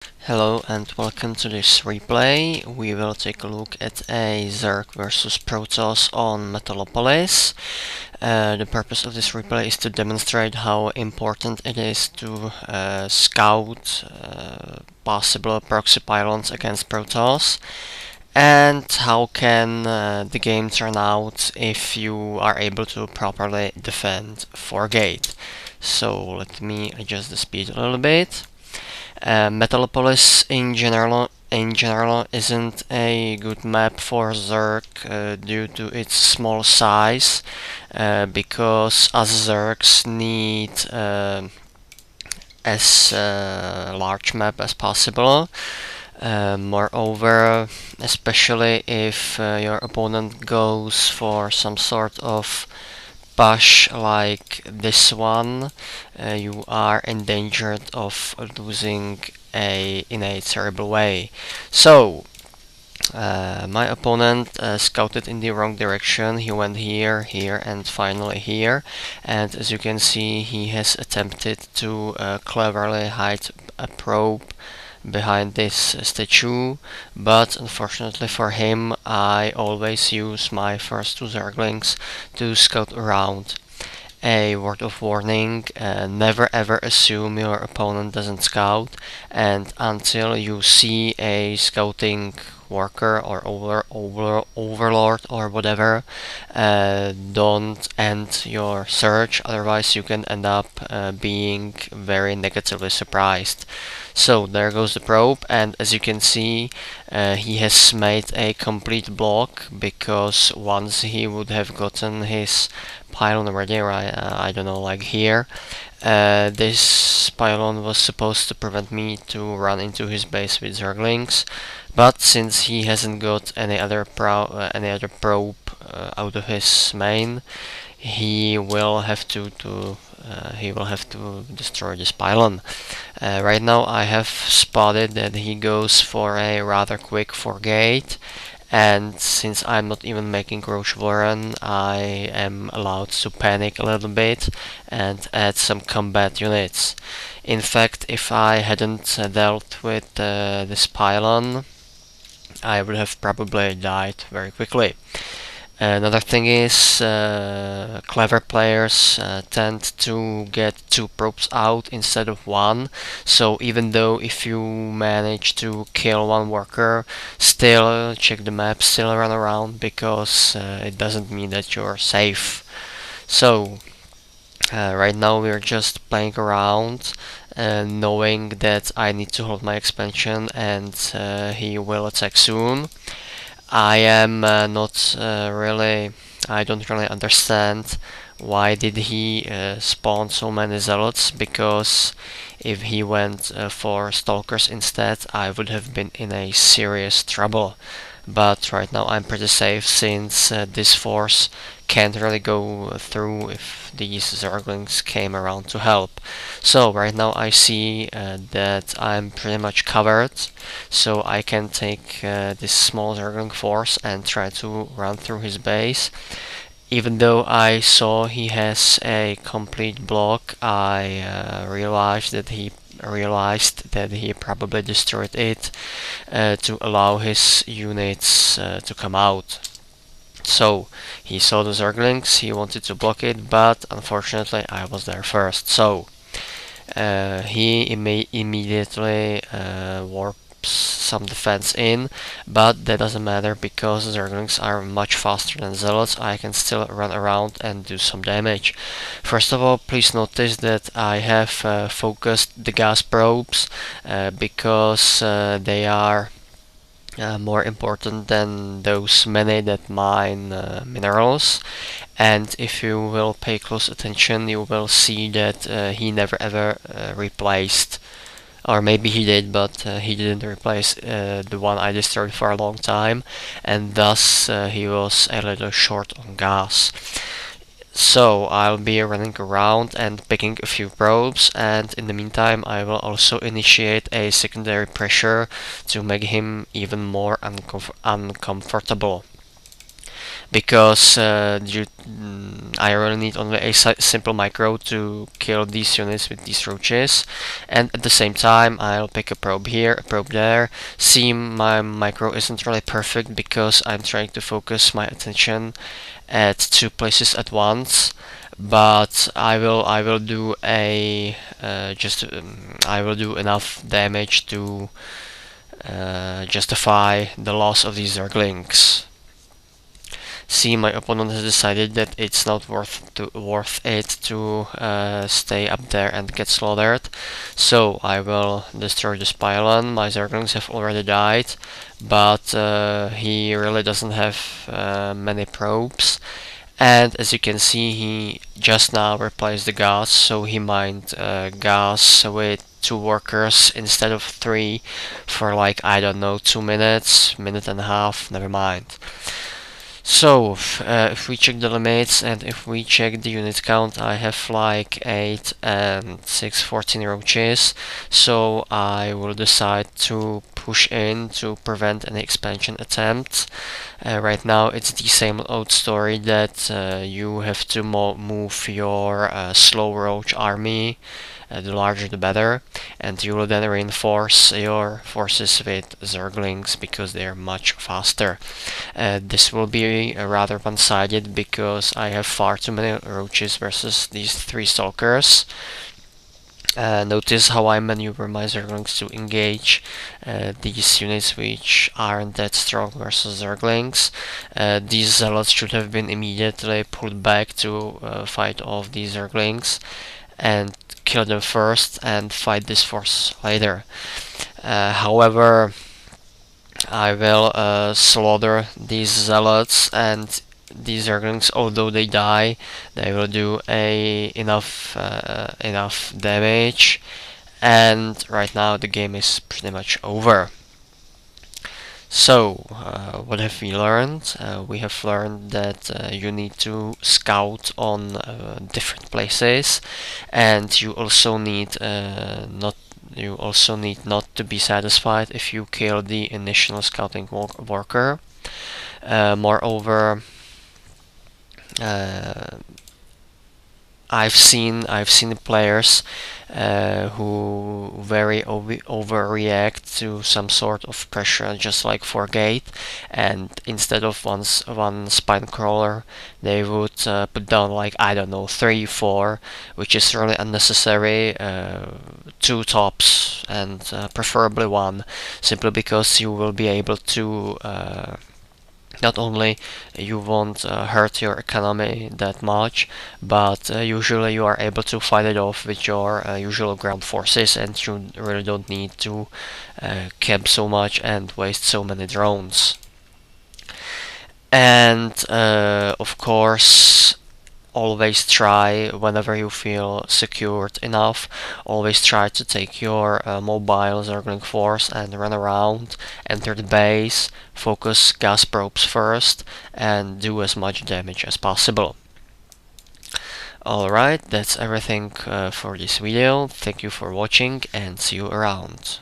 Hello and welcome to this replay. We will take a look at a Zerg versus Protoss on Metalopolis. The purpose of this replay is to demonstrate how important it is to scout possible proxy pylons against Protoss, and how can the game turn out if you are able to properly defend 4-gate. So let me adjust the speed a little bit. Metalopolis in general isn't a good map for Zerg due to its small size, because us Zergs need as large map as possible. Moreover, especially if your opponent goes for some sort of push like this one, you are endangered of losing in a terrible way. So my opponent scouted in the wrong direction. He went here, here, and finally here. And as you can see, he has attempted to cleverly hide a probe behind this statue, but unfortunately for him, I always use my first two Zerglings to scout around. A word of warning: never ever assume your opponent doesn't scout, and until you see a scouting worker or overlord or whatever, don't end your search, otherwise you can end up being very negatively surprised. So there goes the probe, and as you can see, he has made a complete block, because once he would have gotten his pylon ready, right, I don't know, like here, this pylon was supposed to prevent me to run into his base with Zerglings, but since he hasn't got any other probe out of his main, he will have to destroy this pylon. Right now I have spotted that he goes for a rather quick 4-gate, and since I'm not even making Roach Warren, I am allowed to panic a little bit and add some combat units. In fact, if I hadn't dealt with this pylon, I would have probably died very quickly. Another thing is, clever players tend to get two probes out instead of one, so even though if you manage to kill one worker, still check the map, still run around, because it doesn't mean that you're safe. So right now we're just playing around, knowing that I need to hold my expansion and he will attack soon. I am not really. I don't really understand why did he spawn so many zealots, because if he went for stalkers instead, I would have been in a serious trouble. But right now I'm pretty safe, since this force can't really go through if these Zerglings came around to help. So right now I see that I'm pretty much covered, so I can take this small Zergling force and try to run through his base. Even though I saw he has a complete block, I realized that he probably destroyed it to allow his units to come out. So he saw the Zerglings, he wanted to block it, but unfortunately I was there first. So he immediately warped some defense in, but that doesn't matter, because Zerglings are much faster than Zealots. I can still run around and do some damage. First of all, please notice that I have focused the gas probes, because they are more important than those many that mine minerals. And if you will pay close attention, you will see that he never ever replaced, or maybe he did, but he didn't replace the one I destroyed for a long time, and thus he was a little short on gas. So I'll be running around and picking a few probes, and in the meantime I will also initiate a secondary pressure to make him even more uncomfortable. because I really need only a simple micro to kill these units with these roaches, and at the same time I'll pick a probe here, a probe there. See, my micro isn't really perfect because I'm trying to focus my attention at two places at once, but I will do a I will do enough damage to justify the loss of these Zerglings. See, my opponent has decided that it's not worth it to stay up there and get slaughtered, so I will destroy this pylon. My Zerglings have already died, but he really doesn't have many probes. And as you can see, he just now replaced the gas, so he mined gas with 2 workers instead of 3 for like, I don't know, 2 minutes, minute and a half, never mind. So, if we check the limits and if we check the unit count, I have like 8 and 6, 14 roaches, so I will decide to push in to prevent any expansion attempts. Right now it's the same old story that you have to move your slow roach army, the larger the better, and you will then reinforce your forces with Zerglings because they are much faster. This will be rather one-sided because I have far too many roaches versus these 3 stalkers. Notice how I maneuver my Zerglings to engage these units which aren't that strong versus Zerglings. These Zealots should have been immediately pulled back to fight off these Zerglings and kill them first and fight this force later. However, I will slaughter these Zealots, and these Zerglings, although they die, they will do enough damage, and right now the game is pretty much over. So, what have we learned? We have learned that you need to scout on different places, and you also need not to be satisfied if you kill the initial scouting worker. Moreover, I've seen players who very overreact to some sort of pressure, just like for gate, and instead of one spine crawler, they would put down like, I don't know, 3, 4, which is really unnecessary. 2 tops, and preferably 1, simply because you will be able to not only you won't hurt your economy that much, but usually you are able to fight it off with your usual ground forces, and you really don't need to camp so much and waste so many drones. And of course, always try, whenever you feel secured enough, always try to take your mobile Zergling force and run around, enter the base, focus gas probes first, and do as much damage as possible. Alright, that's everything for this video. Thank you for watching, and see you around.